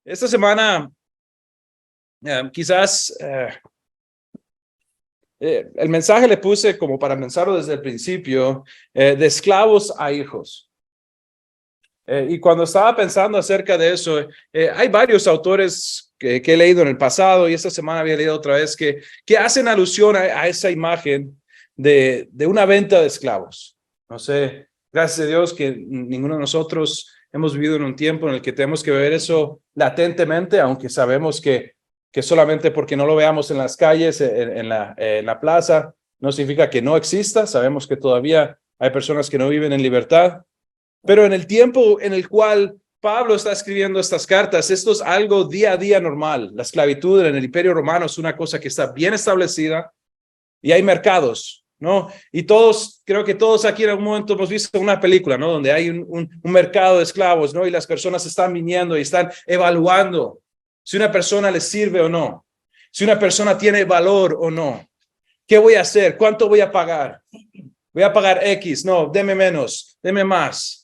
Esta semana, quizás el mensaje le puse como para pensarlo desde el principio, de esclavos a hijos. Y cuando estaba pensando acerca de eso, hay varios autores que he leído en el pasado y esta semana había leído otra vez que hacen alusión a esa imagen de una venta de esclavos. No sé, gracias a Dios que ninguno de nosotros hemos vivido en un tiempo en el que tenemos que ver eso latentemente, aunque sabemos que solamente porque no lo veamos en las calles, en la plaza, no significa que no exista. Sabemos que todavía hay personas que no viven en libertad. Pero en el tiempo en el cual Pablo está escribiendo estas cartas, esto es algo día a día normal. La esclavitud en el Imperio Romano es una cosa que está bien establecida y hay mercados, ¿no? Y todos, creo que todos aquí en algún momento hemos visto una película, ¿no? Donde hay un mercado de esclavos, ¿no? Y las personas están viniendo y están evaluando si una persona les sirve o no, si una persona tiene valor o no. ¿Qué voy a hacer? ¿Cuánto voy a pagar? Voy a pagar X, no, deme menos, deme más.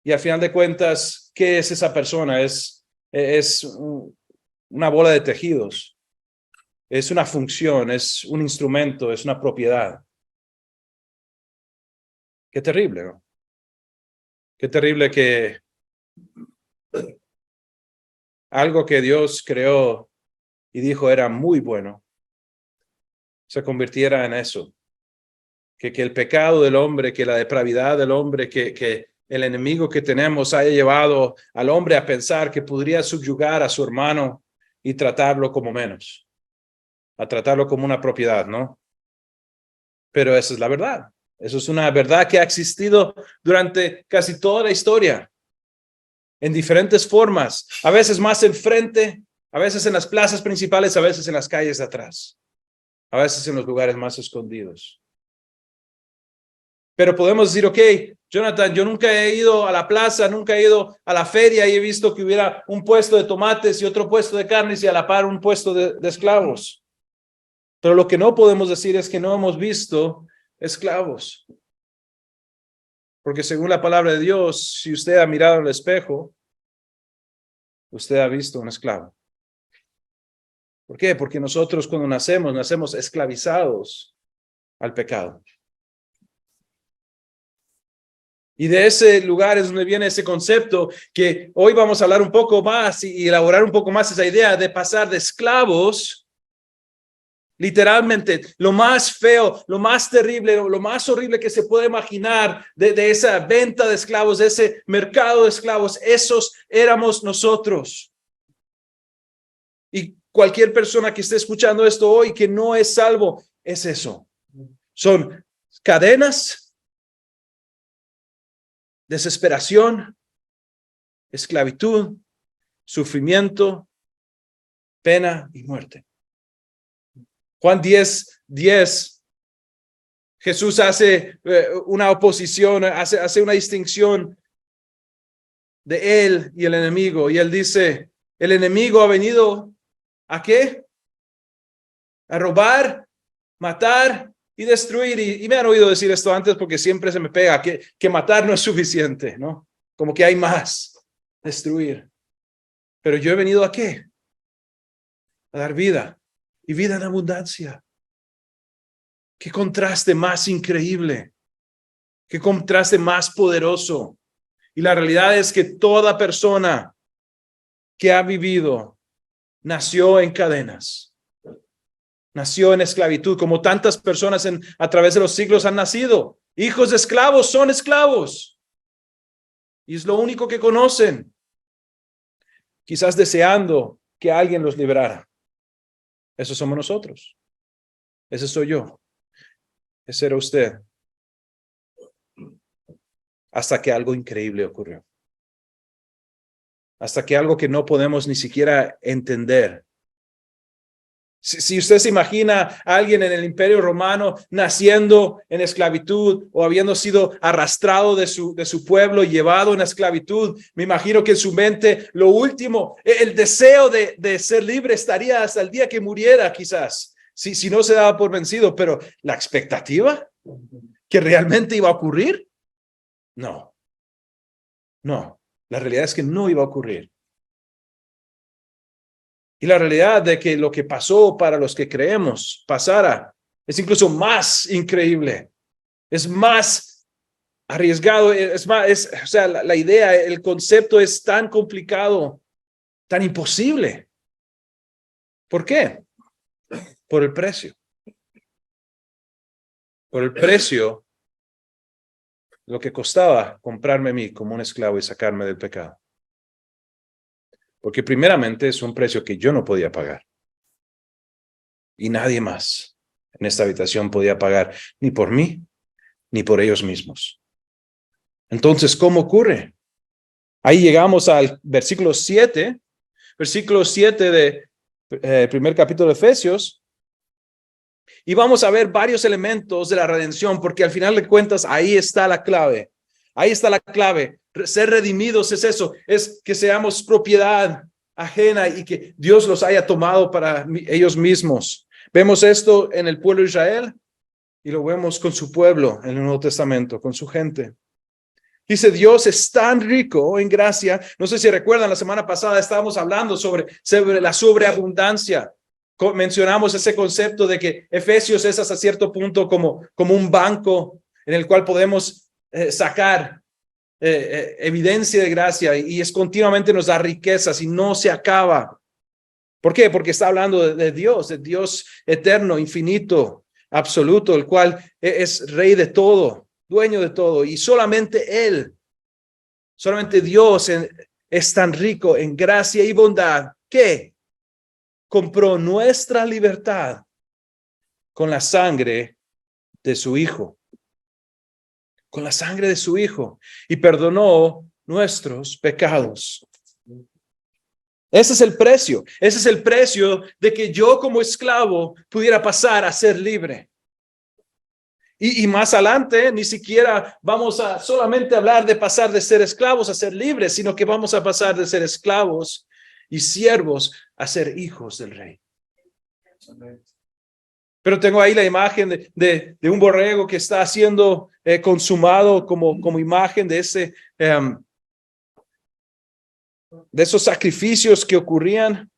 Y al final de cuentas, ¿qué es esa persona? Es una bola de tejidos, es una función, es un instrumento, es una propiedad. Qué terrible, ¿no? Qué terrible que algo que Dios creó y dijo era muy bueno, se convirtiera en eso. Que el pecado del hombre, que la depravidad del hombre, que el enemigo que tenemos haya llevado al hombre a pensar que podría subyugar a su hermano y tratarlo como menos, a tratarlo como una propiedad, ¿no? Pero esa es la verdad. Eso es una verdad que ha existido durante casi toda la historia, en diferentes formas, a veces más enfrente, a veces en las plazas principales, a veces en las calles de atrás, a veces en los lugares más escondidos. Pero podemos decir, ok, Jonathan, yo nunca he ido a la plaza, nunca he ido a la feria y he visto que hubiera un puesto de tomates y otro puesto de carnes y a la par un puesto de esclavos. Pero lo que no podemos decir es que no hemos visto esclavos. Porque según la palabra de Dios, si usted ha mirado al espejo, usted ha visto un esclavo. ¿Por qué? Porque nosotros cuando nacemos esclavizados al pecado. Y de ese lugar es donde viene ese concepto que hoy vamos a hablar un poco más y elaborar un poco más esa idea de pasar de esclavos, literalmente, lo más feo, lo más terrible, lo más horrible que se puede imaginar de esa venta de esclavos, de ese mercado de esclavos, esos éramos nosotros. Y cualquier persona que esté escuchando esto hoy que no es salvo, es eso. Son cadenas, desesperación, esclavitud, sufrimiento, pena y muerte. Juan 10:10, Jesús hace una oposición, hace una distinción de él y el enemigo. Y él dice, el enemigo ha venido ¿a qué? A robar, matar y destruir. Y me han oído decir esto antes porque siempre se me pega, que matar no es suficiente, ¿no? Como que hay más, destruir. Pero yo he venido ¿a qué? A dar vida y vida en abundancia. Qué contraste más increíble, qué contraste más poderoso. Y la realidad es que toda persona que ha vivido nació en cadenas, nació en esclavitud, como tantas personas a través de los siglos han nacido. Hijos de esclavos son esclavos. Y es lo único que conocen. Quizás deseando que alguien los liberara. Eso somos nosotros. Ese soy yo. Ese era usted. Hasta que algo increíble ocurrió. Hasta que algo que no podemos ni siquiera entender. Si usted se imagina a alguien en el Imperio Romano naciendo en esclavitud o habiendo sido arrastrado de su pueblo y llevado en esclavitud, me imagino que en su mente lo último, el deseo de ser libre estaría hasta el día que muriera quizás, si no se daba por vencido, pero la expectativa que realmente iba a ocurrir, no, la realidad es que no iba a ocurrir. Y la realidad de que lo que pasó para los que creemos pasara es incluso más increíble, es más arriesgado, es más, o sea, la idea, el concepto es tan complicado, tan imposible. ¿Por qué? Por el precio. Por el precio, lo que costaba comprarme a mí como un esclavo y sacarme del pecado. Porque primeramente es un precio que yo no podía pagar. Y nadie más en esta habitación podía pagar, ni por mí, ni por ellos mismos. Entonces, ¿cómo ocurre? Ahí llegamos al versículo 7 de primer capítulo de Efesios, y vamos a ver varios elementos de la redención, porque al final de cuentas, ahí está la clave. Ahí está la clave. Ser redimidos es eso, es que seamos propiedad ajena y que Dios los haya tomado para ellos mismos. Vemos esto en el pueblo de Israel y lo vemos con su pueblo en el Nuevo Testamento, con su gente. Dice, Dios es tan rico en gracia. No sé si recuerdan, la semana pasada estábamos hablando sobre la sobreabundancia. Mencionamos ese concepto de que Efesios es hasta cierto punto como un banco en el cual podemos sacar evidencia de gracia y es continuamente nos da riquezas y no se acaba. ¿Por qué? Porque está hablando de Dios eterno, infinito, absoluto, el cual es rey de todo, dueño de todo, y solamente Él, solamente Dios es tan rico en gracia y bondad que compró nuestra libertad con la sangre de su Hijo, con la sangre de su Hijo, y perdonó nuestros pecados. Ese es el precio de que yo como esclavo pudiera pasar a ser libre. Y más adelante, ni siquiera vamos a solamente hablar de pasar de ser esclavos a ser libres, sino que vamos a pasar de ser esclavos y siervos a ser hijos del Rey. Pero tengo ahí la imagen de un borrego que está siendo consumado como imagen de de esos sacrificios que ocurrían.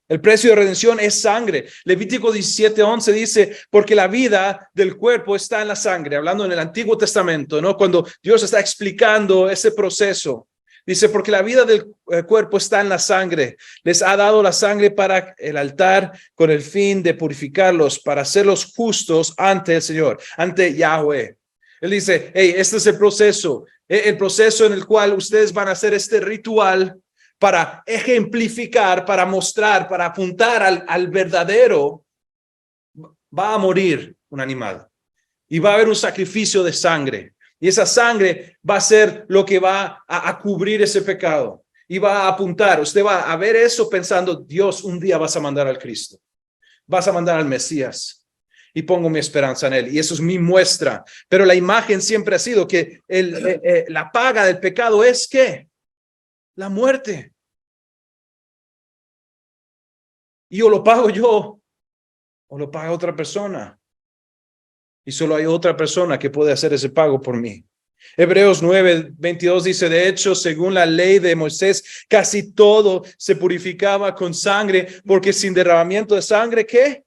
El precio de redención es sangre. Levítico 17:11 dice, porque la vida del cuerpo está en la sangre, hablando en el Antiguo Testamento, ¿no? Cuando Dios está explicando ese proceso. Dice, porque la vida del cuerpo está en la sangre. Les ha dado la sangre para el altar con el fin de purificarlos, para hacerlos justos ante el Señor, ante Yahweh. Él dice, hey, este es el proceso en el cual ustedes van a hacer este ritual para ejemplificar, para mostrar, para apuntar al verdadero. Va a morir un animal y va a haber un sacrificio de sangre. Y esa sangre va a ser lo que va a cubrir ese pecado. Y va a apuntar. Usted va a ver eso pensando, Dios, un día vas a mandar al Cristo. Vas a mandar al Mesías. Y pongo mi esperanza en él. Y eso es mi muestra. Pero la imagen siempre ha sido que la paga del pecado es ¿qué? La muerte. Y o lo pago yo o lo paga otra persona. Y solo hay otra persona que puede hacer ese pago por mí. Hebreos 9:22 dice, de hecho, según la ley de Moisés, casi todo se purificaba con sangre, porque sin derramamiento de sangre, ¿qué?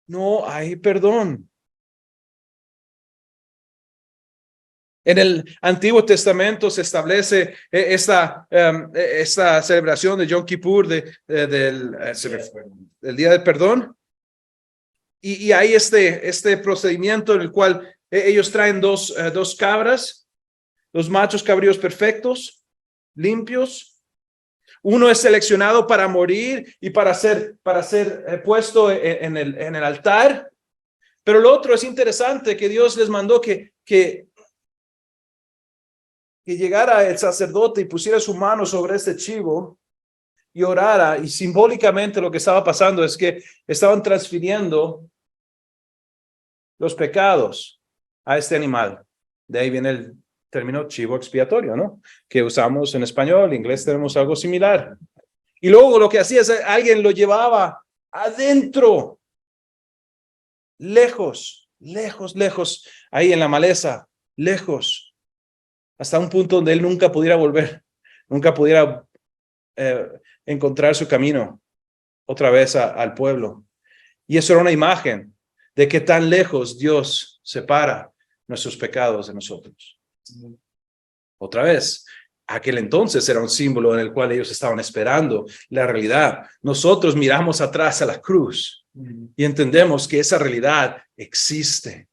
No hay perdón. En el Antiguo Testamento se establece esta celebración de Yom Kippur, del Día del Perdón. Y hay este procedimiento en el cual ellos traen dos cabras, dos machos cabríos perfectos, limpios. Uno es seleccionado para morir y para ser puesto en el altar. Pero el otro es interesante que Dios les mandó que llegara el sacerdote y pusiera su mano sobre este chivo y orara. Y simbólicamente lo que estaba pasando es que estaban transfiriendo los pecados a este animal. De ahí viene el término chivo expiatorio, ¿no? Que usamos en español, en inglés tenemos algo similar. Y luego lo que hacía es alguien lo llevaba adentro, lejos, ahí en la maleza, lejos, hasta un punto donde él nunca pudiera volver, nunca pudiera encontrar su camino otra vez al pueblo. Y eso era una imagen de qué tan lejos Dios separa nuestros pecados de nosotros. Otra vez, aquel entonces era un símbolo en el cual ellos estaban esperando la realidad. Nosotros miramos atrás a la cruz y entendemos que esa realidad existe.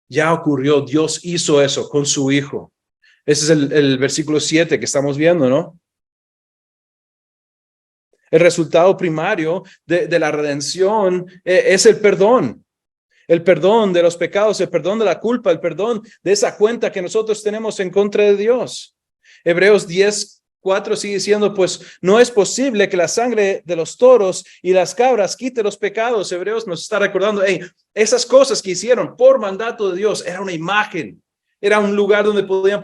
Ya ocurrió, Dios hizo eso con su Hijo. Ese es el versículo 7 que estamos viendo, ¿no? El resultado primario de la redención es el perdón. El perdón de los pecados, el perdón de la culpa, el perdón de esa cuenta que nosotros tenemos en contra de Dios. Hebreos 10:4 sigue diciendo, pues no es posible que la sangre de los toros y las cabras quite los pecados. Hebreos nos está recordando, esas cosas que hicieron por mandato de Dios era una imagen. Era un lugar donde podían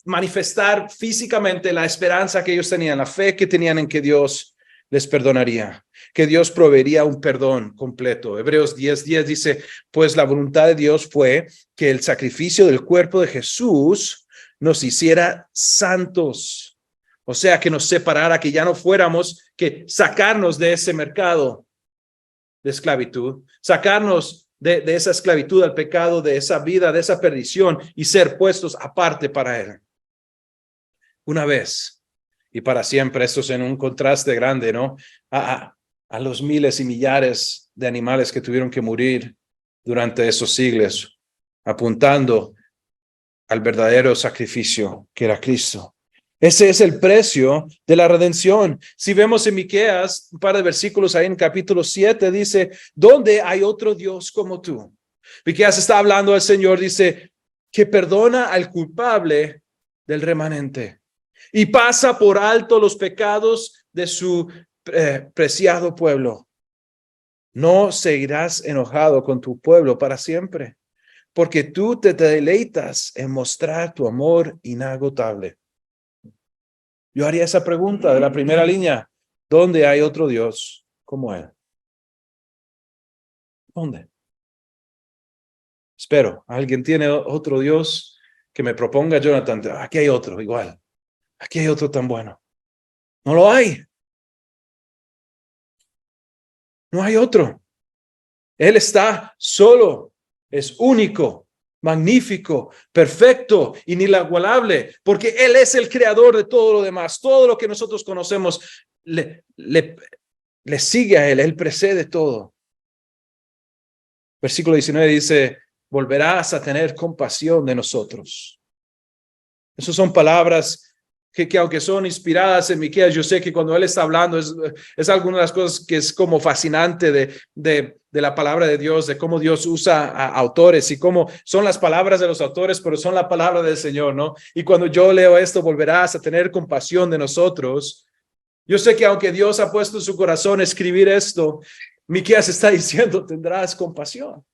manifestar físicamente la esperanza que ellos tenían, la fe que tenían en que Dios les perdonaría, que Dios proveería un perdón completo. Hebreos 10:10 dice, pues la voluntad de Dios fue que el sacrificio del cuerpo de Jesús nos hiciera santos. O sea, que nos separara, que ya no fuéramos, que sacarnos de ese mercado de esclavitud, sacarnos de esa esclavitud al pecado, de esa vida, de esa perdición y ser puestos aparte para Él. Una vez y para siempre. Esto es en un contraste grande, ¿no? A los miles y millares de animales que tuvieron que morir durante esos siglos, apuntando al verdadero sacrificio que era Cristo. Ese es el precio de la redención. Si vemos en Miqueas, un par de versículos ahí en capítulo 7, dice, ¿dónde hay otro Dios como tú? Miqueas está hablando al Señor, dice, que perdona al culpable del remanente y pasa por alto los pecados de su preciado pueblo. No seguirás enojado con tu pueblo para siempre, porque tú te deleitas en mostrar tu amor inagotable. Yo haría esa pregunta de la primera línea. ¿Dónde hay otro Dios como Él? ¿Dónde? Espero, ¿alguien tiene otro Dios que me proponga, Jonathan? Aquí hay otro igual. Aquí hay otro tan bueno. No lo hay. No hay otro. Él está solo. Es único, magnífico, perfecto, inigualable, porque Él es el creador de todo lo demás. Todo lo que nosotros conocemos le sigue a Él. Él precede todo. Versículo 19 dice, volverás a tener compasión de nosotros. Esas son palabras que aunque son inspiradas en Miqueas, yo sé que cuando él está hablando es alguna de las cosas que es como fascinante de la palabra de Dios, de cómo Dios usa a autores y cómo son las palabras de los autores, pero son la palabra del Señor, ¿no? Y cuando yo leo esto, volverás a tener compasión de nosotros. Yo sé que aunque Dios ha puesto en su corazón escribir esto, Miqueas está diciendo, tendrás compasión.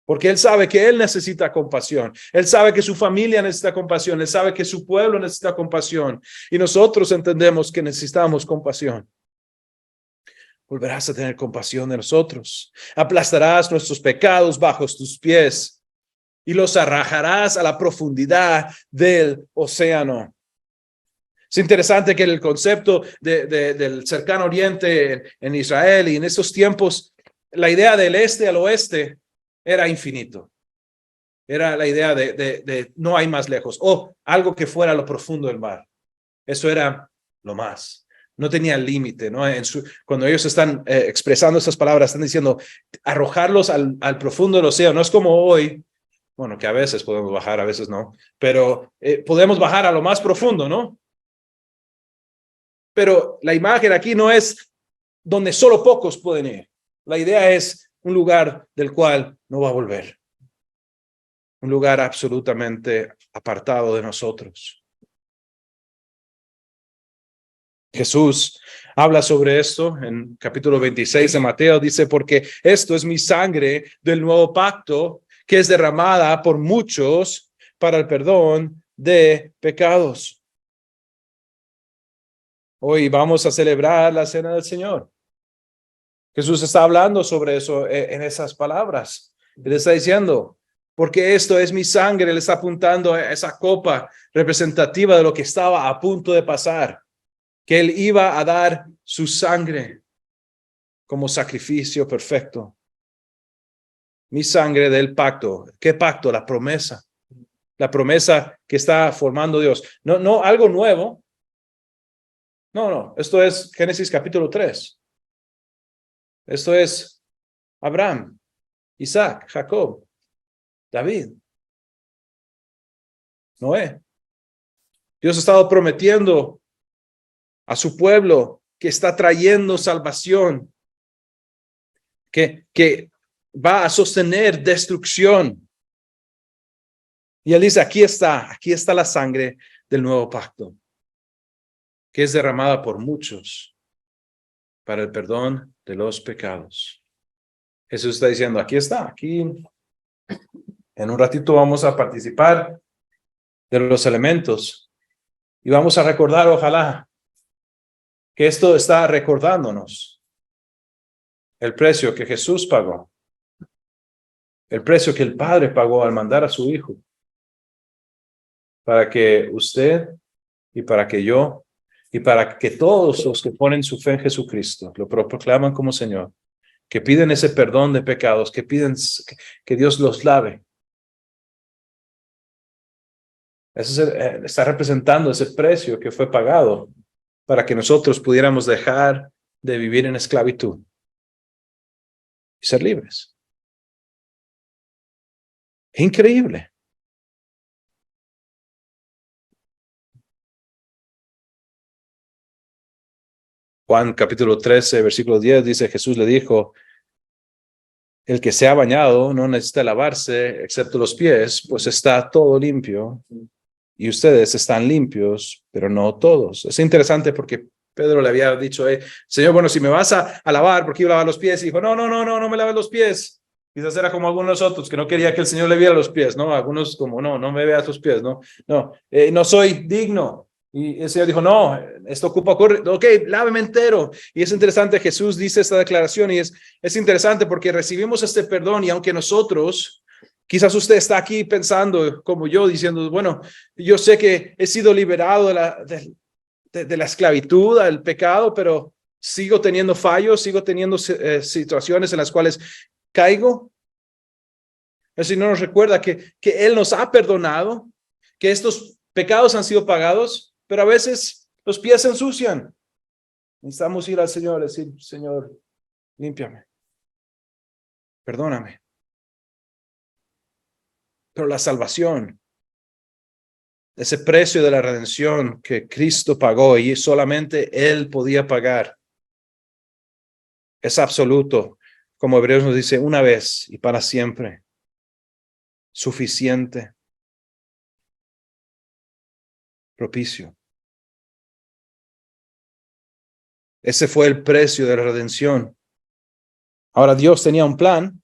Porque él sabe que él necesita compasión. Él sabe que su familia necesita compasión. Él sabe que su pueblo necesita compasión. Y nosotros entendemos que necesitamos compasión. Volverás a tener compasión de nosotros. Aplastarás nuestros pecados bajo tus pies y los arrojarás a la profundidad del océano. Es interesante que el concepto del cercano oriente en Israel y en esos tiempos, la idea del este al oeste era infinito. Era la idea de no hay más lejos o algo que fuera lo profundo del mar. Eso era lo más. No tenía límite, ¿no? Cuando ellos están expresando esas palabras, están diciendo arrojarlos al profundo del océano. No es como hoy, bueno, que a veces podemos bajar, a veces no, pero podemos bajar a lo más profundo, ¿no? Pero la imagen aquí no es donde solo pocos pueden ir. La idea es un lugar del cual no va a volver. Un lugar absolutamente apartado de nosotros. Jesús habla sobre esto en capítulo 26 de Mateo. Dice, porque esto es mi sangre del nuevo pacto que es derramada por muchos para el perdón de pecados. Hoy vamos a celebrar la cena del Señor. Jesús está hablando sobre eso en esas palabras. Él está diciendo, porque esto es mi sangre, él está apuntando a esa copa representativa de lo que estaba a punto de pasar. que Él iba a dar su sangre como sacrificio perfecto. Mi sangre del pacto. ¿Qué pacto? La promesa. La promesa que está formando Dios. No algo nuevo. No. Esto es Génesis capítulo 3. Esto es Abraham, Isaac, Jacob, David, Noé. Dios ha estado prometiendo a su pueblo que está trayendo salvación, que va a sostener destrucción. Y Él dice, aquí está la sangre del nuevo pacto, que es derramada por muchos para el perdón de los pecados. Jesús está diciendo, aquí está, aquí. En un ratito vamos a participar de los elementos y vamos a recordar, ojalá, que esto está recordándonos el precio que Jesús pagó, el precio que el Padre pagó al mandar a su Hijo, para que usted y para que yo y para que todos los que ponen su fe en Jesucristo lo proclaman como Señor, que piden ese perdón de pecados, que piden que Dios los lave. Eso está representando ese precio que fue pagado para que nosotros pudiéramos dejar de vivir en esclavitud y ser libres. Increíble. Juan capítulo 13, versículo 10 dice, Jesús le dijo, el que se ha bañado no necesita lavarse excepto los pies, pues está todo limpio. Y ustedes están limpios, pero no todos. Es interesante porque Pedro le había dicho, Señor, bueno, si me vas a lavar, ¿por qué iba a lavar los pies? Y dijo, no me laves los pies. Quizás era como algunos de nosotros, que no quería que el Señor le viera los pies, ¿no? Algunos como, no me veas los pies, no soy digno. Y el Señor dijo, no, esto ocupa, ok, láveme entero. Y es interesante, Jesús dice esta declaración y es interesante porque recibimos este perdón y aunque nosotros, quizás usted está aquí pensando como yo, diciendo, bueno, yo sé que he sido liberado de la esclavitud, del pecado, pero sigo teniendo fallos, sigo teniendo situaciones en las cuales caigo. El Señor nos recuerda que Él nos ha perdonado, que estos pecados han sido pagados, pero a veces los pies se ensucian. Necesitamos ir al Señor y decir, Señor, límpiame, perdóname. Pero la salvación, ese precio de la redención que Cristo pagó y solamente Él podía pagar, es absoluto, como Hebreos nos dice, una vez y para siempre, suficiente, propicio. Ese fue el precio de la redención. Ahora Dios tenía un plan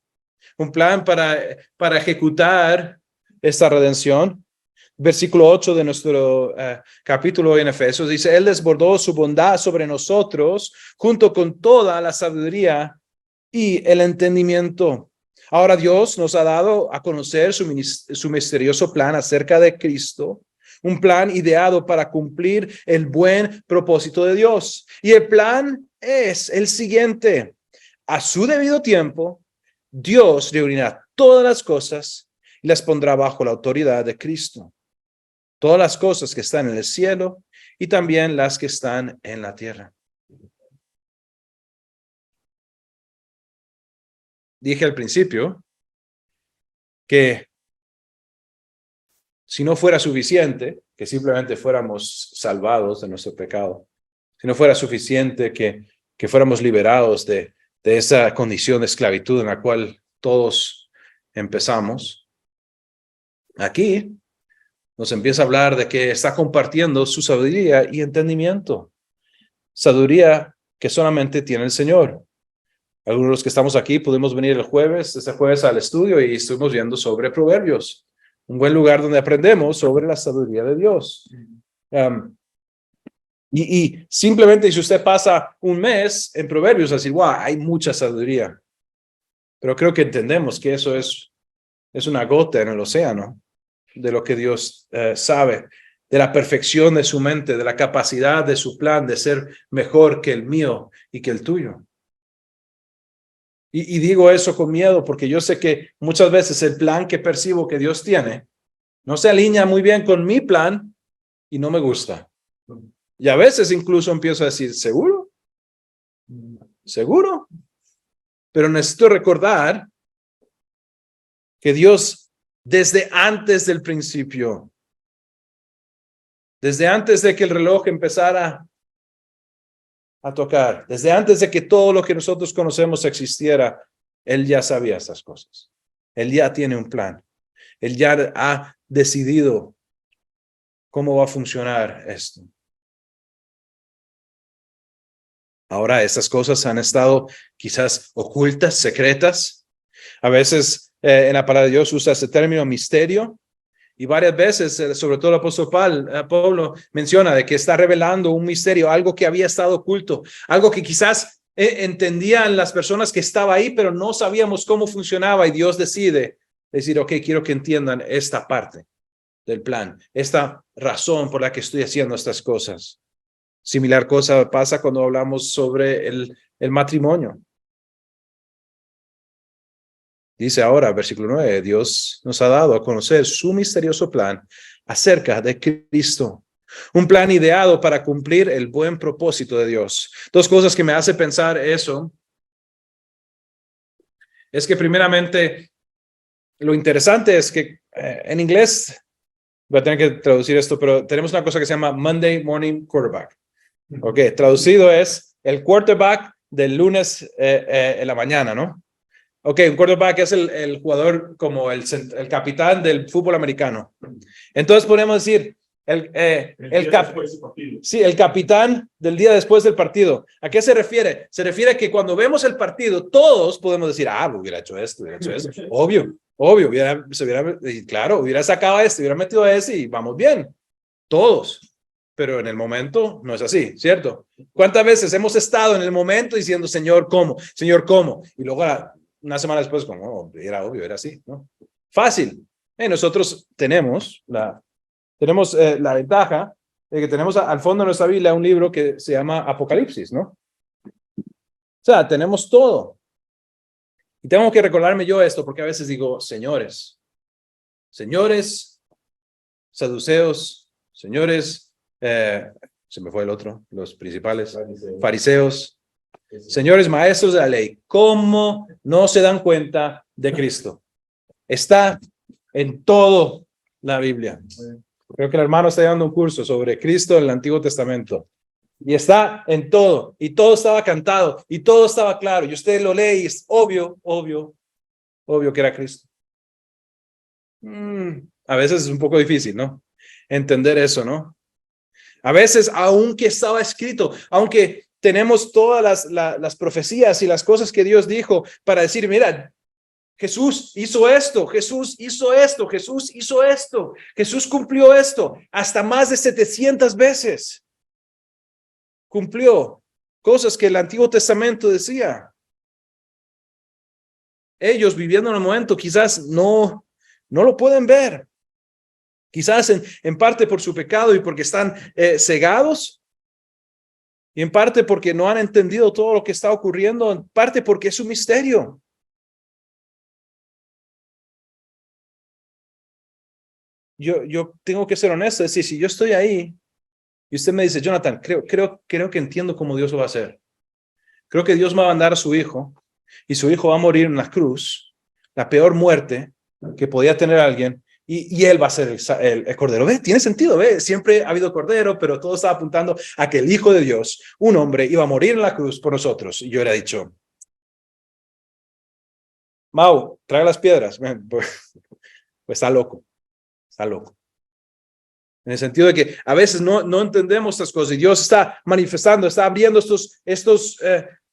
para ejecutar esta redención. Versículo 8 de nuestro capítulo en Efesios dice, Él desbordó su bondad sobre nosotros junto con toda la sabiduría y el entendimiento. Ahora Dios nos ha dado a conocer su misterioso plan acerca de Cristo, un plan ideado para cumplir el buen propósito de Dios. Y el plan es el siguiente. A su debido tiempo, Dios reunirá todas las cosas y las pondrá bajo la autoridad de Cristo. Todas las cosas que están en el cielo y también las que están en la tierra. Dije al principio que si no fuera suficiente, que simplemente fuéramos salvados de nuestro pecado, si no fuera suficiente que fuéramos liberados de esa condición de esclavitud en la cual todos empezamos, aquí nos empieza a hablar de que está compartiendo su sabiduría y entendimiento. Sabiduría que solamente tiene el Señor. Algunos de los que estamos aquí pudimos venir este jueves al estudio y estuvimos viendo sobre Proverbios. Un buen lugar donde aprendemos sobre la sabiduría de Dios. Y simplemente si usted pasa un mes en Proverbios, decir, wow, hay mucha sabiduría. Pero creo que entendemos que eso es una gota en el océano de lo que Dios sabe. de la perfección de su mente, de la capacidad de su plan de ser mejor que el mío y que el tuyo. Y digo eso con miedo porque yo sé que muchas veces el plan que percibo que Dios tiene no se alinea muy bien con mi plan y no me gusta. Y a veces incluso empiezo a decir, ¿seguro? ¿Seguro? Pero necesito recordar que Dios, desde antes del principio, desde antes de que el reloj empezara a tocar, desde antes de que todo lo que nosotros conocemos existiera, Él ya sabía estas cosas. Él ya tiene un plan. Él ya ha decidido cómo va a funcionar esto. Ahora, estas cosas han estado quizás ocultas, secretas. A veces en la palabra de Dios usa ese término misterio. Y varias veces, sobre todo el apóstol Pablo menciona de que está revelando un misterio, algo que había estado oculto, algo que quizás entendían las personas que estaban ahí, pero no sabíamos cómo funcionaba y Dios decide decir, ok, quiero que entiendan esta parte del plan, esta razón por la que estoy haciendo estas cosas. Similar cosa pasa cuando hablamos sobre el matrimonio. Dice ahora, versículo 9, Dios nos ha dado a conocer su misterioso plan acerca de Cristo. Un plan ideado para cumplir el buen propósito de Dios. Dos cosas que me hace pensar eso es que primeramente lo interesante es que en inglés, voy a tener que traducir esto, pero tenemos una cosa que se llama Monday Morning Quarterback. Ok, traducido es el quarterback del lunes en la mañana, ¿no? Ok, un quarterback es el jugador como el capitán del fútbol americano. Entonces podemos decir, el capitán del día después del partido. ¿A qué se refiere? Se refiere a que cuando vemos el partido, todos podemos decir, hubiera hecho esto, hubiera hecho eso. Obvio, hubiera sacado este, hubiera metido a ese y vamos bien. Todos. Pero en el momento no es así, ¿cierto? ¿Cuántas veces hemos estado en el momento diciendo, Señor, ¿cómo? Señor, ¿cómo? Y luego una semana después, como, era obvio, era así, ¿no? Fácil. Nosotros tenemos la ventaja de que tenemos al fondo de nuestra Biblia un libro que se llama Apocalipsis, ¿no? O sea, tenemos todo. Y tengo que recordarme yo esto porque a veces digo, señores, saduceos, señores, se me fue el otro, los principales, fariseos, señores maestros de la ley, ¿cómo no se dan cuenta de Cristo? Está en toda la Biblia. Creo que el hermano está dando un curso sobre Cristo en el Antiguo Testamento. Y está en todo. Y todo estaba cantado. Y todo estaba claro. Y usted lo lee y es obvio que era Cristo. A veces es un poco difícil, ¿no? Entender eso, ¿no? A veces, aunque estaba escrito, aunque tenemos todas las profecías y las cosas que Dios dijo para decir, mira, Jesús hizo esto, Jesús hizo esto, Jesús hizo esto, Jesús cumplió esto, hasta más de 700 veces. Cumplió cosas que el Antiguo Testamento decía. Ellos viviendo en el momento quizás no lo pueden ver. Quizás en parte por su pecado y porque están cegados. Y en parte porque no han entendido todo lo que está ocurriendo. En parte porque es un misterio. Yo tengo que ser honesto. Es decir, si yo estoy ahí y usted me dice, Jonathan, creo que entiendo cómo Dios lo va a hacer. Creo que Dios va a mandar a su hijo y su hijo va a morir en la cruz, la peor muerte que podía tener alguien. Y él va a ser el cordero. ¿Ve? Tiene sentido, ¿ve? Siempre ha habido cordero, pero todo estaba apuntando a que el Hijo de Dios, un hombre, iba a morir en la cruz por nosotros. Y yo le he dicho, Mau, trae las piedras. Pues está loco. En el sentido de que a veces no entendemos estas cosas y Dios está manifestando, está abriendo estos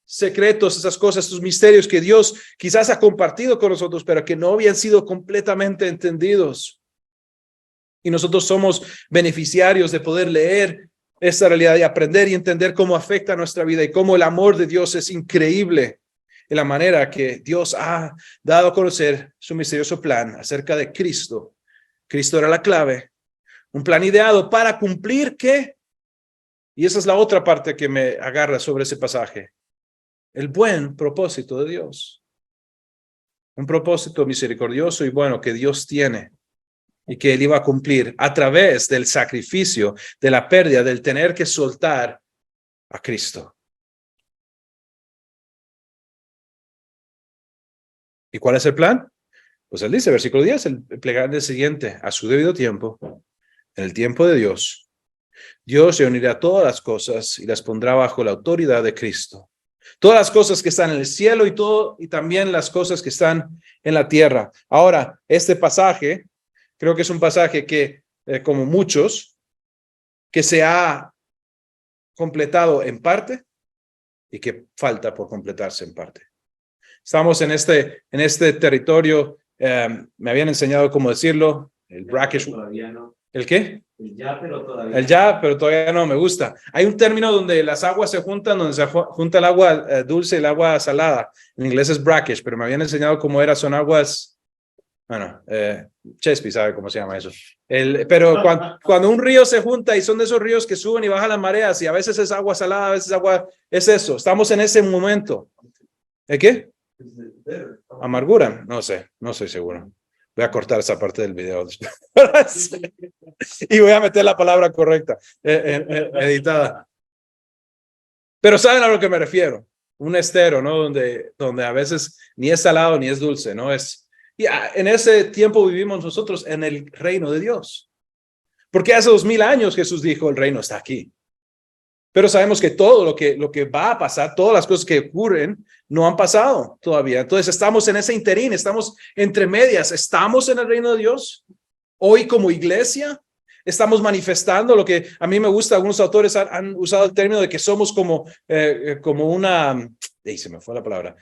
secretos, esas cosas, estos misterios que Dios quizás ha compartido con nosotros, pero que no habían sido completamente entendidos. Y nosotros somos beneficiarios de poder leer esta realidad y aprender y entender cómo afecta nuestra vida y cómo el amor de Dios es increíble en la manera que Dios ha dado a conocer su misterioso plan acerca de Cristo. Cristo era la clave, Un plan ideado para cumplir ¿qué? Y esa es la otra parte que me agarra sobre ese pasaje. El buen propósito de Dios. Un propósito misericordioso y bueno que Dios tiene y que Él iba a cumplir a través del sacrificio, de la pérdida, del tener que soltar a Cristo. ¿Y cuál es el plan? Pues Él dice, versículo 10, el plegar del siguiente, a su debido tiempo, en el tiempo de Dios, Dios reunirá todas las cosas y las pondrá bajo la autoridad de Cristo. Todas las cosas que están en el cielo y también las cosas que están en la tierra. Ahora, este pasaje, creo que es un pasaje que, como muchos, que se ha completado en parte y que falta por completarse en parte. Estamos en este territorio, me habían enseñado cómo decirlo, el brackish. Todavía no. ¿El qué? El ya, pero todavía El ya, pero todavía no me gusta. Hay un término donde las aguas se juntan, donde se junta el agua dulce y el agua salada. En inglés es brackish, pero me habían enseñado cómo era, son aguas, bueno, Chespi sabe cómo se llama eso. Pero cuando un río se junta y son de esos ríos que suben y bajan las mareas y a veces es agua salada, a veces agua, es eso. Estamos en ese momento. ¿El qué? Amargura, no sé, no estoy seguro. Voy a cortar esa parte del video y voy a meter la palabra correcta, editada. Pero saben a lo que me refiero. Un estero, ¿no? Donde a veces ni es salado ni es dulce, ¿no? Y en ese tiempo vivimos nosotros en el reino de Dios. Porque hace 2000 años Jesús dijo, el reino está aquí. Pero sabemos que todo lo que va a pasar, todas las cosas que ocurren, no han pasado todavía. Entonces estamos en ese interín, estamos entre medias, estamos en el reino de Dios. Hoy como iglesia estamos manifestando lo que a mí me gusta. Algunos autores han usado el término de que somos como una, se me fue la palabra,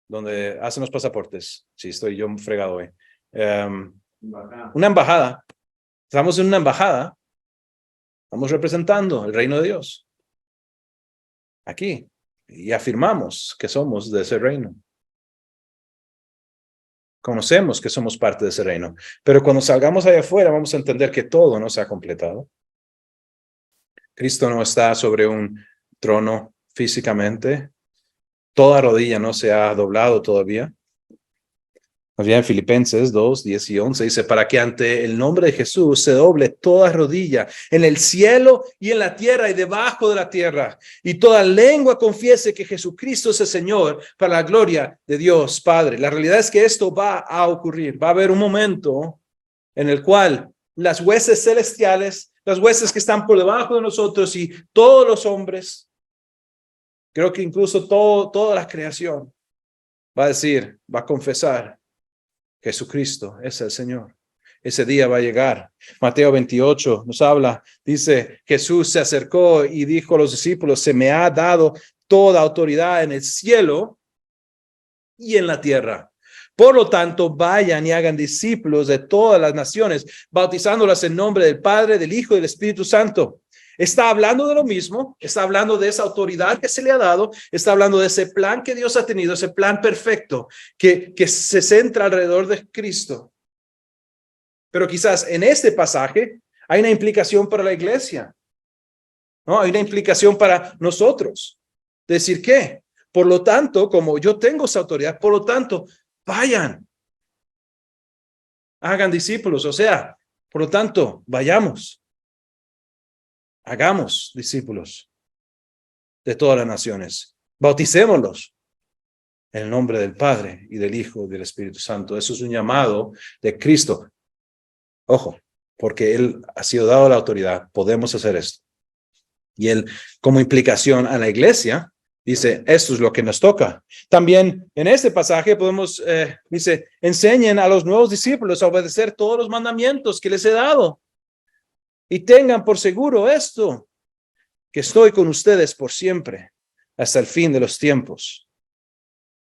donde hacen los pasaportes. Sí, estoy yo fregado hoy. Una embajada. Estamos en una embajada. Estamos representando el reino de Dios aquí y afirmamos que somos de ese reino. Conocemos que somos parte de ese reino, pero cuando salgamos allá afuera vamos a entender que todo no se ha completado. Cristo no está sobre un trono físicamente. Toda rodilla no se ha doblado todavía. Había en Filipenses 2, 10 y 11 dice, para que ante el nombre de Jesús se doble toda rodilla en el cielo y en la tierra y debajo de la tierra, y toda lengua confiese que Jesucristo es el Señor para la gloria de Dios Padre. La realidad es que esto va a ocurrir. Va a haber un momento en el cual las huestes celestiales, las huestes que están por debajo de nosotros y todos los hombres, creo que incluso toda la creación va a decir, va a confesar, Jesucristo es el Señor. Ese día va a llegar. Mateo 28 nos habla, dice, Jesús se acercó y dijo a los discípulos, se me ha dado toda autoridad en el cielo y en la tierra. Por lo tanto, vayan y hagan discípulos de todas las naciones, bautizándolas en nombre del Padre, del Hijo y del Espíritu Santo. Está hablando de lo mismo, está hablando de esa autoridad que se le ha dado, está hablando de ese plan que Dios ha tenido, ese plan perfecto que se centra alrededor de Cristo. Pero quizás en este pasaje hay una implicación para la iglesia, ¿no? Hay una implicación para nosotros. Decir que, por lo tanto, como yo tengo esa autoridad, por lo tanto, vayan, hagan discípulos, o sea, por lo tanto, vayamos. Hagamos discípulos de todas las naciones. Bauticémoslos en el nombre del Padre y del Hijo y del Espíritu Santo. Eso es un llamado de Cristo. Ojo, porque Él ha sido dado la autoridad. Podemos hacer esto. Y Él, como implicación a la iglesia, dice, esto es lo que nos toca. También en este pasaje podemos, dice, enseñen a los nuevos discípulos a obedecer todos los mandamientos que les he dado. Y tengan por seguro esto, que estoy con ustedes por siempre, hasta el fin de los tiempos.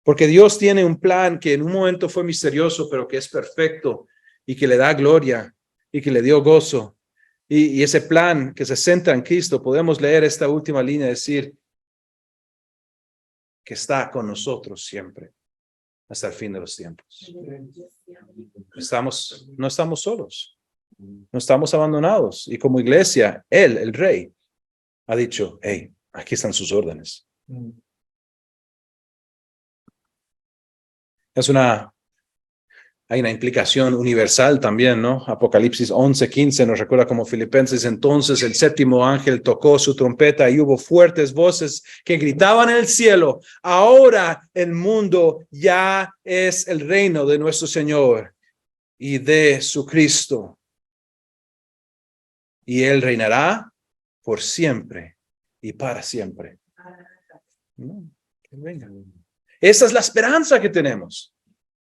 Porque Dios tiene un plan que en un momento fue misterioso, pero que es perfecto y que le da gloria y que le dio gozo. Y ese plan que se centra en Cristo, podemos leer esta última línea y decir que está con nosotros siempre, hasta el fin de los tiempos. No estamos solos. No estamos abandonados. Y como iglesia, Él, el Rey, ha dicho, hey, aquí están sus órdenes. Hay una implicación universal también, ¿no? Apocalipsis 11:15 nos recuerda como Filipenses, entonces el séptimo ángel tocó su trompeta y hubo fuertes voces que gritaban en el cielo, ahora el mundo ya es el reino de nuestro Señor y de su Cristo. Y Él reinará por siempre y para siempre. No, que venga. Esa es la esperanza que tenemos.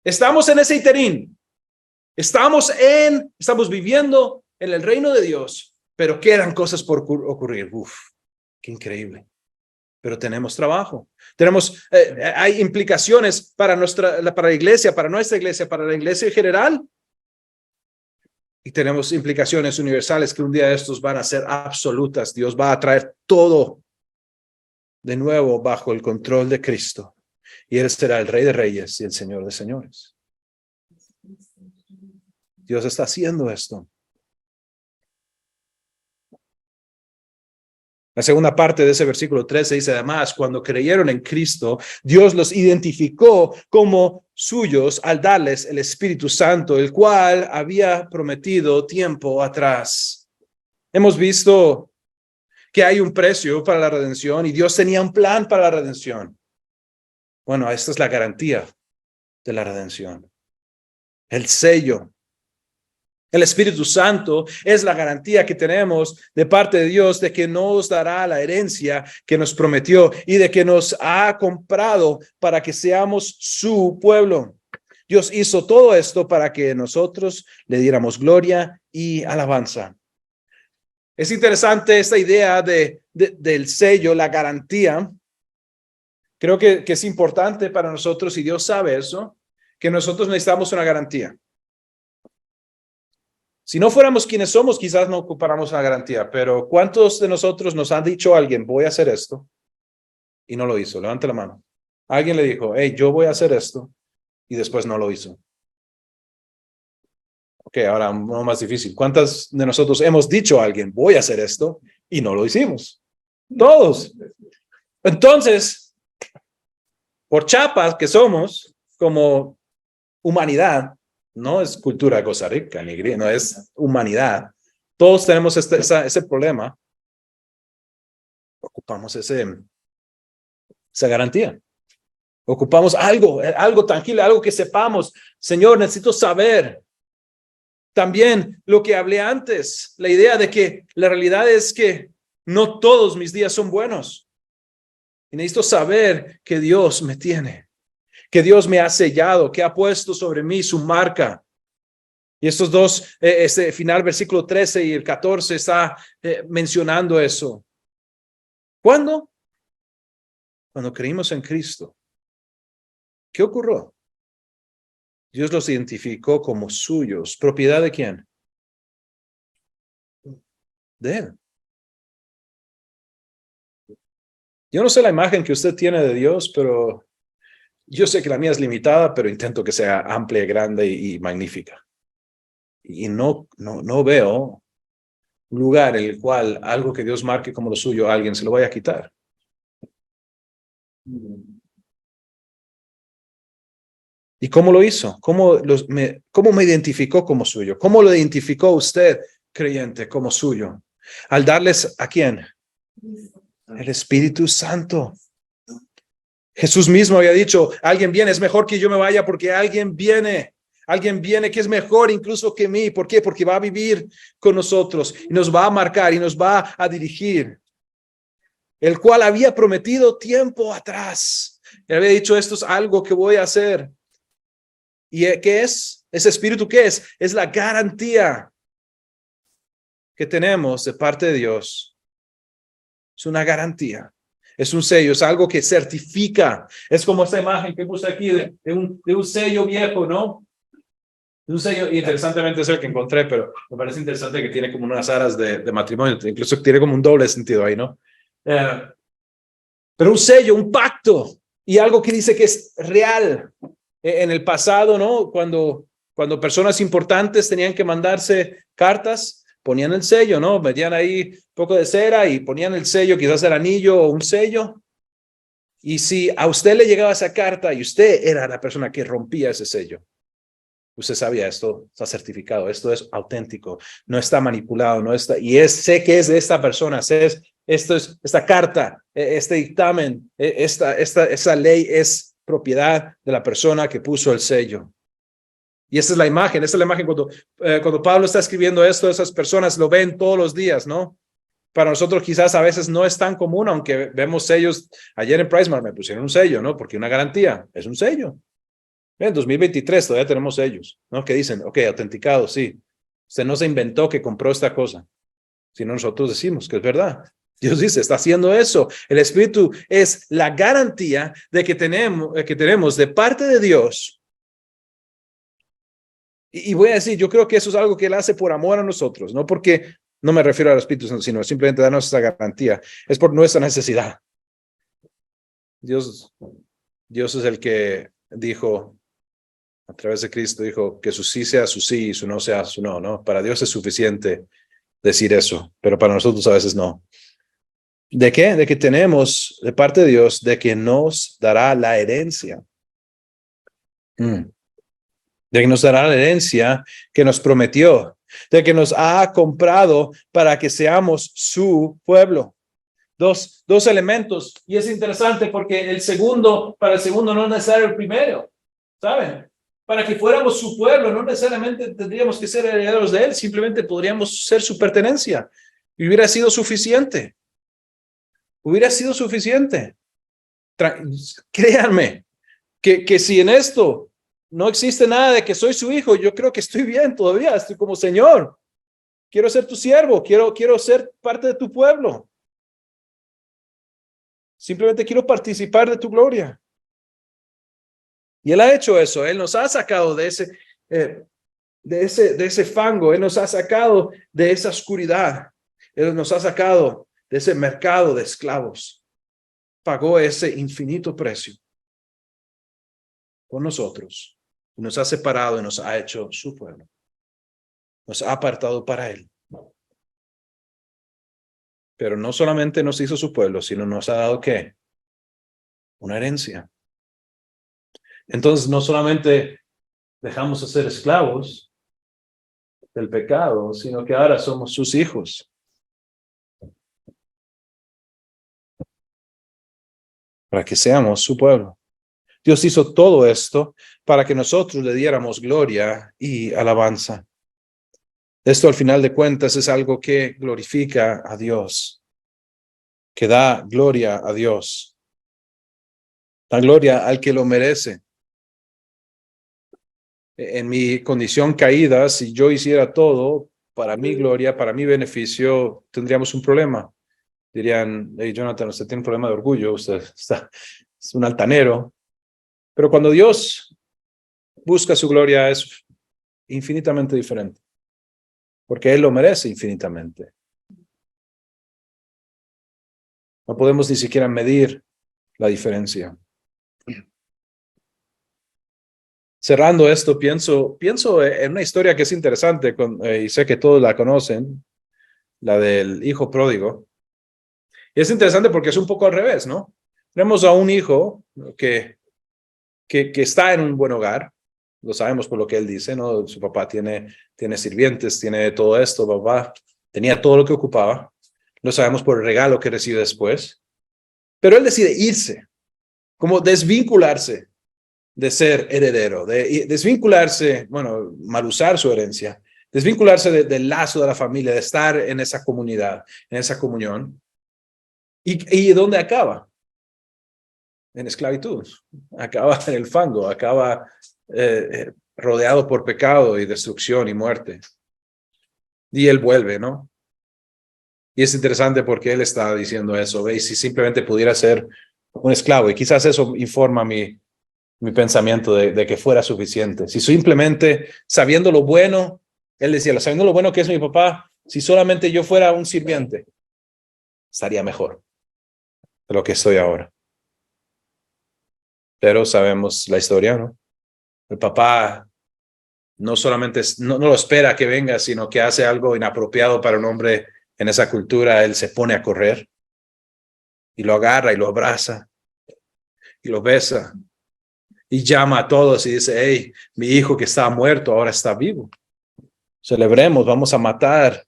Estamos en ese interín. Estamos viviendo en el reino de Dios, pero quedan cosas por ocurrir. Uf, qué increíble. Pero tenemos trabajo. Hay implicaciones para la iglesia, para nuestra iglesia, para la iglesia en general. Y tenemos implicaciones universales que un día estos van a ser absolutas. Dios va a traer todo de nuevo bajo el control de Cristo. Y Él será el Rey de Reyes y el Señor de Señores. Dios está haciendo esto. La segunda parte de ese versículo 13 dice, además, cuando creyeron en Cristo, Dios los identificó como suyos al darles el Espíritu Santo, el cual había prometido tiempo atrás. Hemos visto que hay un precio para la redención y Dios tenía un plan para la redención. Bueno, esta es la garantía de la redención. El sello. El Espíritu Santo es la garantía que tenemos de parte de Dios de que nos dará la herencia que nos prometió y de que nos ha comprado para que seamos su pueblo. Dios hizo todo esto para que nosotros le diéramos gloria y alabanza. Es interesante esta idea del sello, la garantía. Creo que es importante para nosotros, y Dios sabe eso, que nosotros necesitamos una garantía. Si no fuéramos quienes somos, quizás no ocupáramos una garantía, pero ¿cuántos de nosotros nos han dicho a alguien, voy a hacer esto? Y no lo hizo. Levante la mano. Alguien le dijo, hey, yo voy a hacer esto, y después no lo hizo. Ok, ahora uno más difícil. ¿Cuántas de nosotros hemos dicho a alguien, voy a hacer esto, y no lo hicimos? Todos. Entonces, por chapas que somos, como humanidad, no es cultura de Costa Rica, ni griega, no es humanidad. Todos tenemos ese problema. Ocupamos esa garantía. Ocupamos algo tangible, algo que sepamos. Señor, necesito saber. También lo que hablé antes, la idea de que la realidad es que no todos mis días son buenos. Y necesito saber que Dios me tiene, que Dios me ha sellado, que ha puesto sobre mí su marca. Y estos dos, este final, versículo 13 y el 14, está mencionando eso. ¿Cuándo? Cuando creímos en Cristo. ¿Qué ocurrió? Dios los identificó como suyos. ¿Propiedad de quién? De Él. Yo no sé la imagen que usted tiene de Dios, pero yo sé que la mía es limitada, pero intento que sea amplia, grande y magnífica. Y no veo un lugar en el cual algo que Dios marque como lo suyo, a alguien se lo vaya a quitar. ¿Y cómo lo hizo? ¿Cómo me identificó como suyo? ¿Cómo lo identificó usted, creyente, como suyo? Al darles ¿a quién? El Espíritu Santo. Jesús mismo había dicho, alguien viene, es mejor que yo me vaya porque alguien viene que es mejor incluso que mí. ¿Por qué? Porque va a vivir con nosotros y nos va a marcar y nos va a dirigir. El cual había prometido tiempo atrás. Él había dicho, esto es algo que voy a hacer. ¿Y qué es? ¿Ese espíritu qué es? Es la garantía que tenemos de parte de Dios. Es una garantía. Es un sello, es algo que certifica. Es como esta imagen que puse aquí de un sello viejo, ¿no? Un sello, interesantemente es el que encontré, pero me parece interesante que tiene como unas aras de matrimonio, incluso tiene como un doble sentido ahí, ¿no? Pero un sello, un pacto, y algo que dice que es real. En el pasado, ¿no? Cuando Cuando personas importantes tenían que mandarse cartas, ponían el sello, ¿no? Metían ahí un poco de cera y ponían el sello, quizás el anillo o un sello. Y si a usted le llegaba esa carta y usted era la persona que rompía ese sello, usted sabía, esto está certificado, esto es auténtico, no está manipulado, no está, sé que es de esta persona, esta carta, este dictamen, esa ley es propiedad de la persona que puso el sello. Y esta es la imagen cuando Pablo está escribiendo esto, esas personas lo ven todos los días, ¿no? Para nosotros quizás a veces no es tan común, aunque vemos sellos. Ayer en PriceMart me pusieron un sello, ¿no? Porque una garantía es un sello. En 2023 todavía tenemos sellos, ¿no? Que dicen, ok, autenticado, sí. Usted no se inventó que compró esta cosa, sino nosotros decimos que es verdad. Dios dice, está haciendo eso. El Espíritu es la garantía de que tenemos de parte de Dios. Y voy a decir, yo creo que eso es algo que Él hace por amor a nosotros, no porque, no me refiero al Espíritu Santo, sino simplemente darnos esa garantía. Es por nuestra necesidad. Dios es el que dijo, a través de Cristo, dijo que su sí sea su sí y su no sea su no, ¿no? Para Dios es suficiente decir eso, pero para nosotros a veces no. ¿De qué? De que tenemos de parte de Dios, de que nos dará la herencia. De que nos dará la herencia que nos prometió, de que nos ha comprado para que seamos su pueblo. Dos elementos, y es interesante porque para el segundo no es necesario el primero, ¿saben? Para que fuéramos su pueblo, no necesariamente tendríamos que ser herederos de él, simplemente podríamos ser su pertenencia. Y hubiera sido suficiente. Hubiera sido suficiente. Créanme, que si en esto no existe nada de que soy su hijo, yo creo que estoy bien todavía, estoy como Señor. Quiero ser tu siervo, quiero ser parte de tu pueblo. Simplemente quiero participar de tu gloria. Y Él ha hecho eso. Él nos ha sacado de ese fango. Él nos ha sacado de esa oscuridad. Él nos ha sacado de ese mercado de esclavos. Pagó ese infinito precio por nosotros. Y nos ha separado y nos ha hecho su pueblo. Nos ha apartado para Él. Pero no solamente nos hizo su pueblo, sino nos ha dado ¿qué? Una herencia. Entonces no solamente dejamos de ser esclavos del pecado, sino que ahora somos sus hijos. Para que seamos su pueblo. Dios hizo todo esto para que nosotros le diéramos gloria y alabanza. Esto al final de cuentas es algo que glorifica a Dios, que da gloria a Dios, da gloria al que lo merece. En mi condición caída, si yo hiciera todo para mi gloria, para mi beneficio, tendríamos un problema. Dirían, hey, Jonathan, usted tiene un problema de orgullo, es un altanero. Pero cuando Dios busca su gloria es infinitamente diferente, porque Él lo merece infinitamente. No podemos ni siquiera medir la diferencia. Cerrando esto, pienso en una historia que es interesante, y sé que todos la conocen, la del hijo pródigo. Y es interesante porque es un poco al revés, ¿no? Tenemos a un hijo que está en un buen hogar, lo sabemos por lo que él dice, ¿no? Su papá tiene sirvientes, tiene todo esto, papá tenía todo lo que ocupaba, lo sabemos por el regalo que recibe después, pero él decide irse, como desvincularse de ser heredero, de desvincularse, bueno, mal usar su herencia, desvincularse del lazo de la familia, de estar en esa comunidad, en esa comunión. ¿Y dónde acaba? En esclavitud, acaba en el fango, acaba rodeado por pecado y destrucción y muerte. Y él vuelve, ¿no? Y es interesante porque él está diciendo eso, ¿veis? Si simplemente pudiera ser un esclavo, y quizás eso informa mi pensamiento de que fuera suficiente. Si simplemente sabiendo lo bueno, él decía, sabiendo lo bueno que es mi papá, si solamente yo fuera un sirviente, estaría mejor de lo que estoy ahora. Pero sabemos la historia, ¿no? El papá no solamente no lo espera que venga, sino que hace algo inapropiado para un hombre en esa cultura. Él se pone a correr y lo agarra y lo abraza y lo besa y llama a todos y dice: hey, mi hijo que estaba muerto ahora está vivo. Celebremos, vamos a matar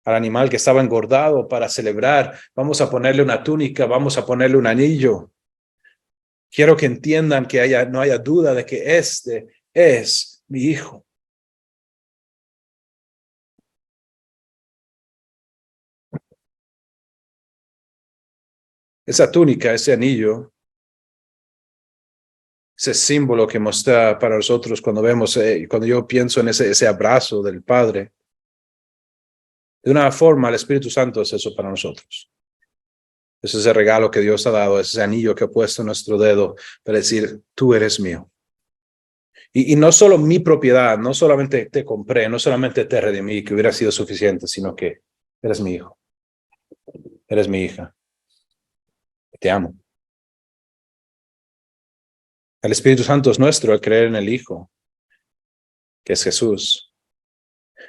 al animal que estaba engordado para celebrar. Vamos a ponerle una túnica, vamos a ponerle un anillo. Quiero que entiendan que no haya duda de que este es mi hijo. Esa túnica, ese anillo, ese símbolo que muestra para nosotros cuando vemos, cuando yo pienso en ese abrazo del Padre, de una forma el Espíritu Santo es eso para nosotros. Es ese regalo que Dios ha dado, ese anillo que ha puesto en nuestro dedo para decir: tú eres mío. Y no solo mi propiedad, no solamente te compré, no solamente te redimí, que hubiera sido suficiente, sino que eres mi hijo, eres mi hija, te amo. El Espíritu Santo es nuestro al creer en el Hijo, que es Jesús.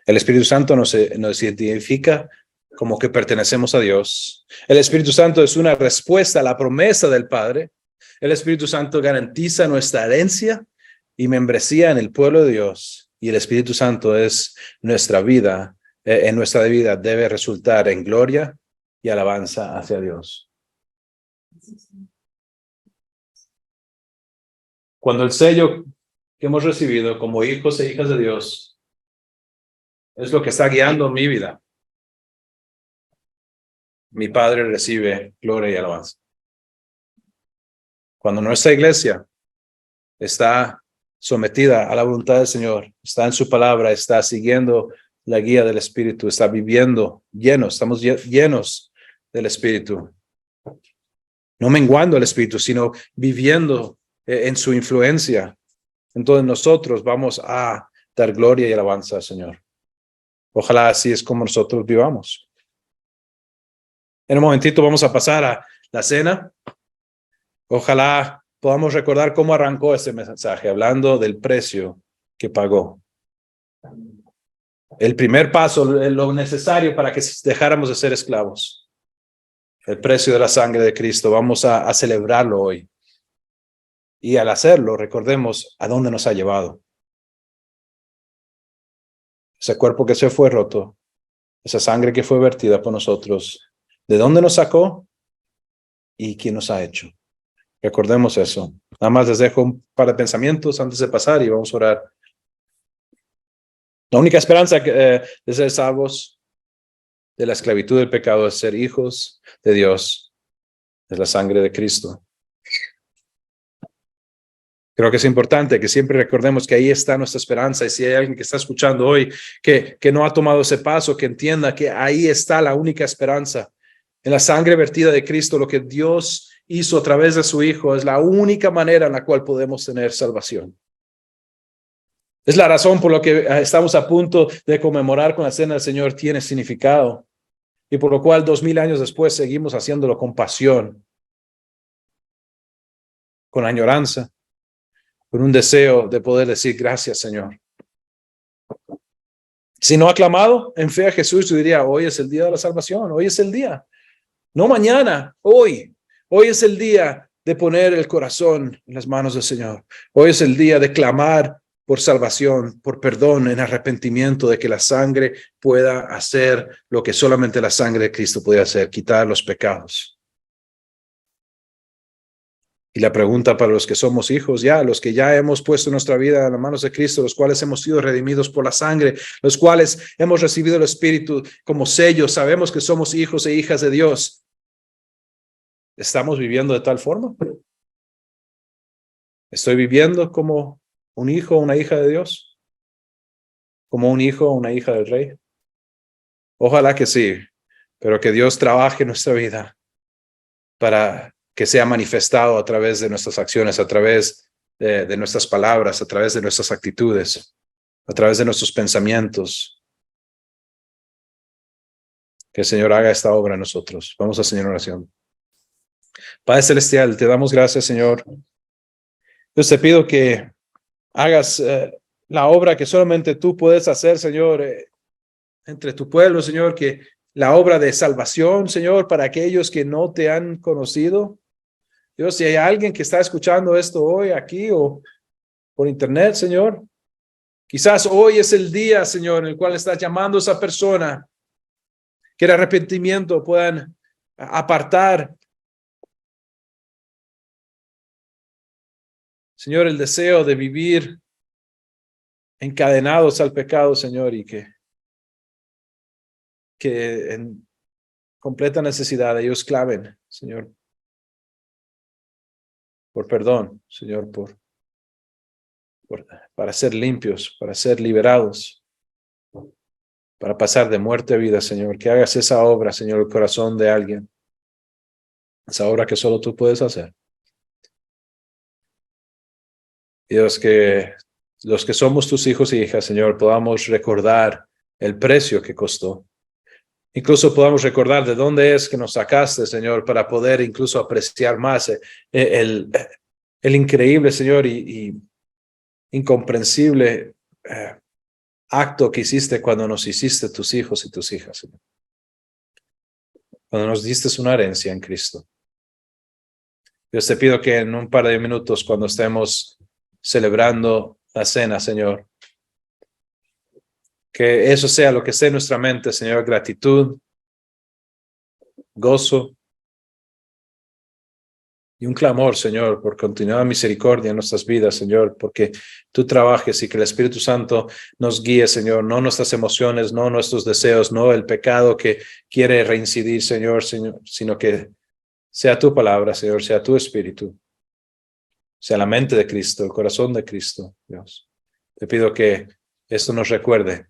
El Espíritu Santo nos identifica como que pertenecemos a Dios. El Espíritu Santo es una respuesta a la promesa del Padre. El Espíritu Santo garantiza nuestra herencia y membresía en el pueblo de Dios. Y el Espíritu Santo es nuestra vida. En nuestra vida debe resultar en gloria y alabanza hacia Dios. Cuando el sello que hemos recibido como hijos e hijas de Dios es lo que está guiando mi vida, mi Padre recibe gloria y alabanza. Cuando nuestra iglesia está sometida a la voluntad del Señor, está en su palabra, está siguiendo la guía del Espíritu, está viviendo estamos llenos del Espíritu. No menguando el Espíritu, sino viviendo en su influencia. Entonces nosotros vamos a dar gloria y alabanza al Señor. Ojalá así es como nosotros vivamos. En un momentito vamos a pasar a la cena. Ojalá podamos recordar cómo arrancó este mensaje, hablando del precio que pagó. El primer paso, lo necesario para que dejáramos de ser esclavos. El precio de la sangre de Cristo. Vamos a celebrarlo hoy. Y al hacerlo, recordemos a dónde nos ha llevado. Ese cuerpo que se fue roto, esa sangre que fue vertida por nosotros, ¿de dónde nos sacó? ¿Y quién nos ha hecho? Recordemos eso. Nada más les dejo un par de pensamientos antes de pasar y vamos a orar. La única esperanza de ser salvos de la esclavitud del pecado es ser hijos de Dios, es la sangre de Cristo. Creo que es importante que siempre recordemos que ahí está nuestra esperanza, y si hay alguien que está escuchando hoy que no ha tomado ese paso, que entienda que ahí está la única esperanza. En la sangre vertida de Cristo, lo que Dios hizo a través de su Hijo es la única manera en la cual podemos tener salvación. Es la razón por la que estamos a punto de conmemorar con la cena del Señor. Tiene significado, y por lo cual 2000 años después seguimos haciéndolo con pasión, con añoranza, con un deseo de poder decir: gracias, Señor. Si no ha clamado en fe a Jesús, yo diría: hoy es el día de la salvación, hoy es el día. No mañana, hoy. Hoy es el día de poner el corazón en las manos del Señor. Hoy es el día de clamar por salvación, por perdón, en arrepentimiento, de que la sangre pueda hacer lo que solamente la sangre de Cristo puede hacer: quitar los pecados. Y la pregunta para los que somos hijos ya, los que ya hemos puesto nuestra vida en las manos de Cristo, los cuales hemos sido redimidos por la sangre, los cuales hemos recibido el Espíritu como sello, sabemos que somos hijos e hijas de Dios. ¿Estamos viviendo de tal forma? ¿Estoy viviendo como un hijo o una hija de Dios? ¿Como un hijo o una hija del Rey? Ojalá que sí, pero que Dios trabaje en nuestra vida para que sea manifestado a través de nuestras acciones, a través de nuestras palabras, a través de nuestras actitudes, a través de nuestros pensamientos. Que el Señor haga esta obra en nosotros. Vamos a hacer una oración. Padre Celestial, te damos gracias, Señor. Dios, te pido que hagas la obra que solamente tú puedes hacer, Señor, entre tu pueblo, Señor, que la obra de salvación, Señor, para aquellos que no te han conocido. Dios, si hay alguien que está escuchando esto hoy aquí o por internet, Señor, quizás hoy es el día, Señor, en el cual estás llamando a esa persona que el arrepentimiento puedan apartar, Señor, el deseo de vivir encadenados al pecado, Señor, y que en completa necesidad ellos claven, Señor, por perdón, Señor, para ser limpios, para ser liberados, para pasar de muerte a vida, Señor. Que hagas esa obra, Señor, el corazón de alguien, esa obra que solo tú puedes hacer. Dios, que los que somos tus hijos y hijas, Señor, podamos recordar el precio que costó. Incluso podamos recordar de dónde es que nos sacaste, Señor, para poder incluso apreciar más el increíble, Señor, y incomprensible acto que hiciste cuando nos hiciste tus hijos y tus hijas, Señor. Cuando nos diste una herencia en Cristo. Dios, te pido que en un par de minutos, cuando estemos celebrando la cena, Señor, que eso sea lo que esté en nuestra mente, Señor, gratitud, gozo y un clamor, Señor, por continuada misericordia en nuestras vidas, Señor, porque tú trabajes y que el Espíritu Santo nos guíe, Señor, no nuestras emociones, no nuestros deseos, no el pecado que quiere reincidir, Señor, sino que sea tu palabra, Señor, sea tu Espíritu, sea la mente de Cristo, el corazón de Cristo, Dios. Te pido que esto nos recuerde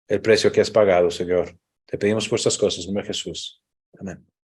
el precio que has pagado, Señor. Te pedimos por estas cosas, en nombre de Jesús. Amén.